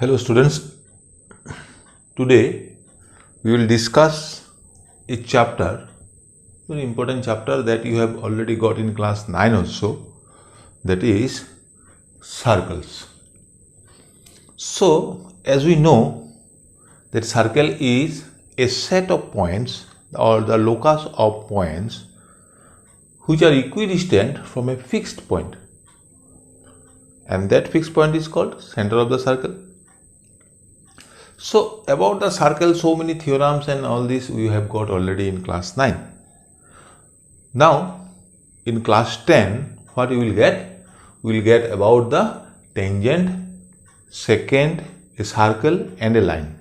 Hello students, today we will discuss a chapter, very important chapter that you have already got in class 9 also, that is circles. So as we know that circle is a set of points or the locus of points which are equidistant from a fixed point, and that fixed point is called center of the circle. So about the circle, so many theorems and all this we have got already in class 9. Now in class 10 what you will get? We will get about the tangent, secant, a circle and a line.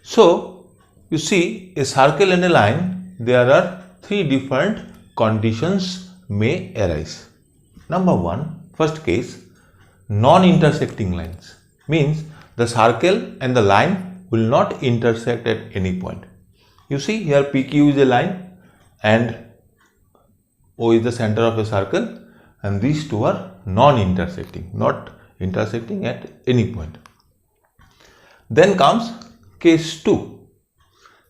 So you see, a circle and a line, there are three different conditions may arise. Number one, first case, non-intersecting lines, means the circle and the line will not intersect at any point. You see here PQ is a line and O is the center of a circle, and these two are non-intersecting, not intersecting at any point. Then comes case 2.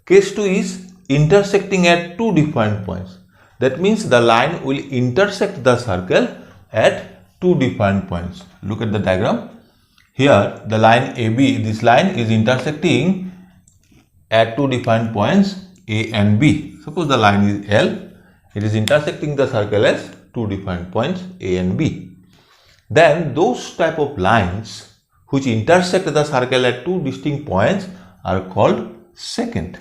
Case 2 is intersecting at two different points. That means the line will intersect the circle at two different points. Look at the diagram. Here the line AB, this line is intersecting at two different points A and B. Suppose the line is L, it is intersecting the circle as two different points A and B. Then those type of lines which intersect the circle at two distinct points are called secant.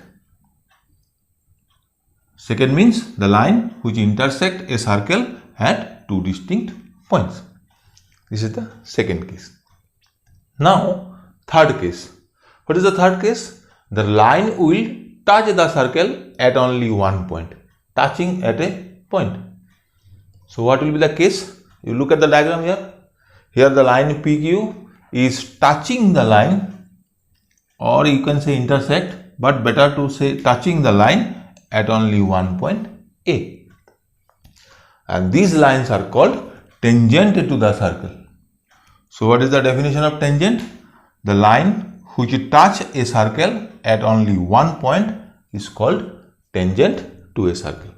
Secant means the line which intersect a circle at two distinct points. This is the second case. Now third case. What is the third case? The line will touch the circle at only one point, touching at a point. So what will be the case? You look at the diagram here. Here the line PQ is touching the line, or you can say intersect, but better to say touching the line at only one point A. And these lines are called tangent to the circle. So what is the definition of tangent? The line which touch a circle at only one point is called tangent to a circle.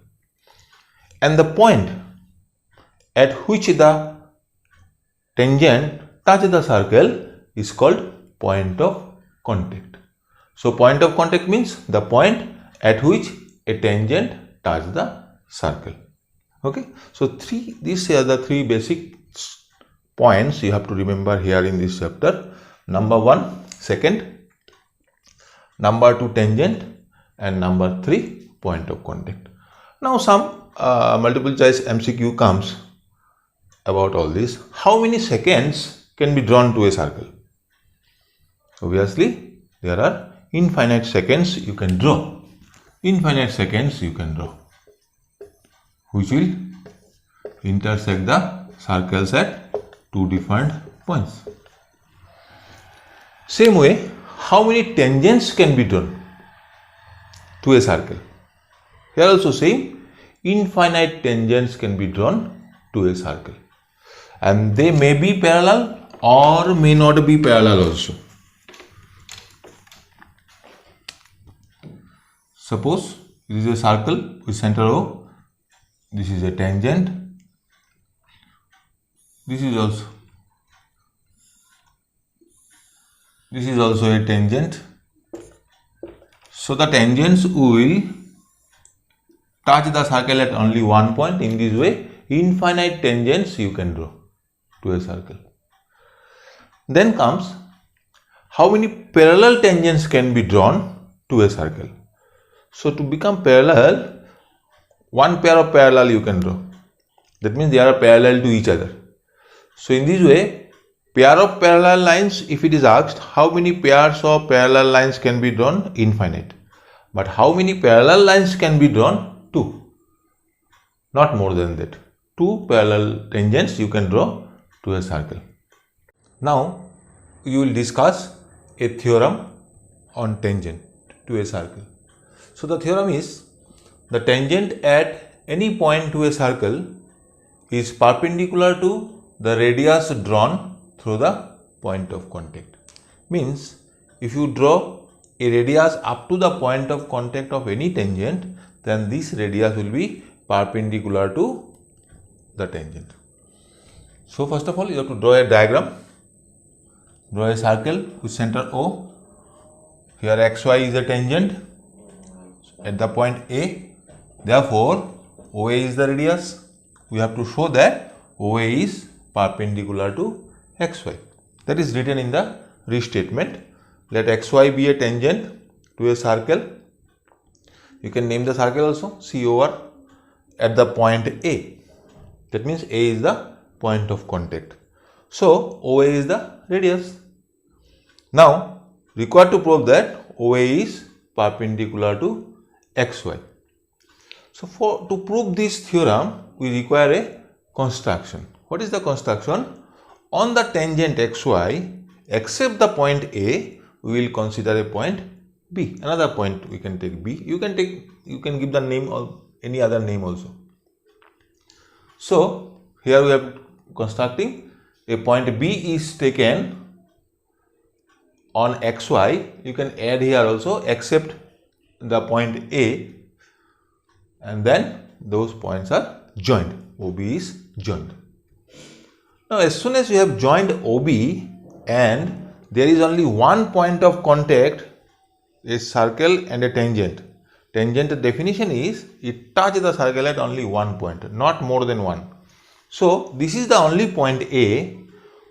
And the point at which the tangent touch the circle is called point of contact. So point of contact means the point at which a tangent touch the circle. Okay, so these are the three basic points you have to remember here in this chapter. Number 1, secant, number 2, tangent, and number 3, point of contact. Now some multiple choice MCQ comes about all this. How many seconds can be drawn to a circle? Obviously there are infinite seconds you can draw. Infinite seconds you can draw, which will intersect the circles at two different points. Same way, how many tangents can be drawn to a circle? Here also same, infinite tangents can be drawn to a circle, and they may be parallel or may not be parallel also. Suppose this is a circle with center O, this is a tangent, this is also a tangent. So the tangents will touch the circle at only one point. In this way, infinite tangents you can draw to a circle. Then comes how many parallel tangents can be drawn to a circle. So to become parallel, one pair of parallel you can draw. That means they are parallel to each other. So in this way, pair of parallel lines, if it is asked how many pairs of parallel lines can be drawn, infinite. But how many parallel lines can be drawn? 2. Not more than that. 2 parallel tangents you can draw to a circle. Now you will discuss a theorem on tangent to a circle. So the theorem is, the tangent at any point to a circle is perpendicular to the radius drawn through the point of contact. means if you draw a radius up to the point of contact of any tangent, then this radius will be perpendicular to the tangent. So first of all, you have to draw a diagram. Draw a circle with center O. Here xy is a tangent at the point A. Therefore, OA is the radius. We have to show that OA is perpendicular to xy. That is written in the restatement. Let xy be a tangent to a circle. You can name the circle also COR at the point A. That means A is the point of contact. So OA is the radius. Now required to prove that OA is perpendicular to xy. So to prove this theorem, we require a construction. What is the construction? On the tangent xy, except the point A, we will consider a point B. Another point we can take B. You can give the name or any other name also. So here we are constructing a point B is taken on xy. You can add here also except the point A, and then those points are joined. OB is joined. Now as soon as you have joined OB and there is only one point of contact, a circle and a tangent. Tangent definition is it touches the circle at only one point, not more than one. So this is the only point A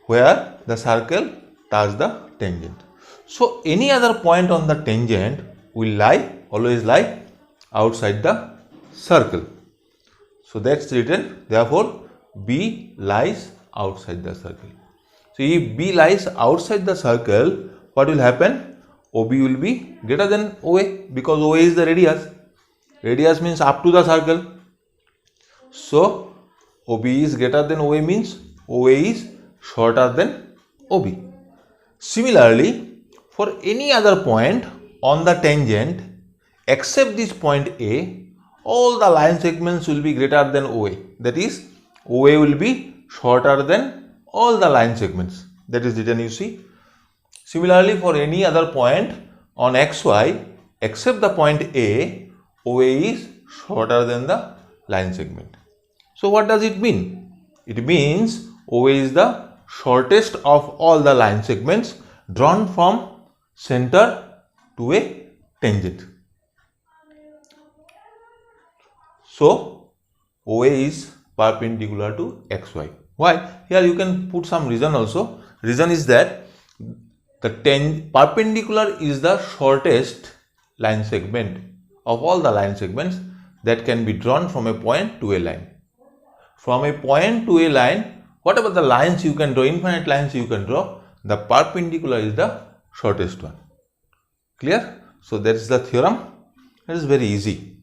where the circle touches the tangent. So any other point on the tangent will always lie outside the circle. So that's written. Therefore, B lies outside the circle. So if B lies outside the circle, what will happen? OB will be greater than OA because OA is the radius. Radius means up to the circle. So OB is greater than OA means OA is shorter than OB. Similarly, for any other point on the tangent except this point A, all the line segments will be greater than OA. That is, OA will be shorter than all the line segments. That is written, you see. Similarly, for any other point on xy except the point A, OA is shorter than the line segment. So what does it mean? It means OA is the shortest of all the line segments drawn from center to a tangent. So OA is perpendicular to xy. Why? Here you can put some reason also. Reason is that the perpendicular is the shortest line segment of all the line segments that can be drawn from a point to a line. From a point to a line, whatever the lines you can draw, infinite lines you can draw, the perpendicular is the shortest one. Clear? So that is the theorem. It is very easy.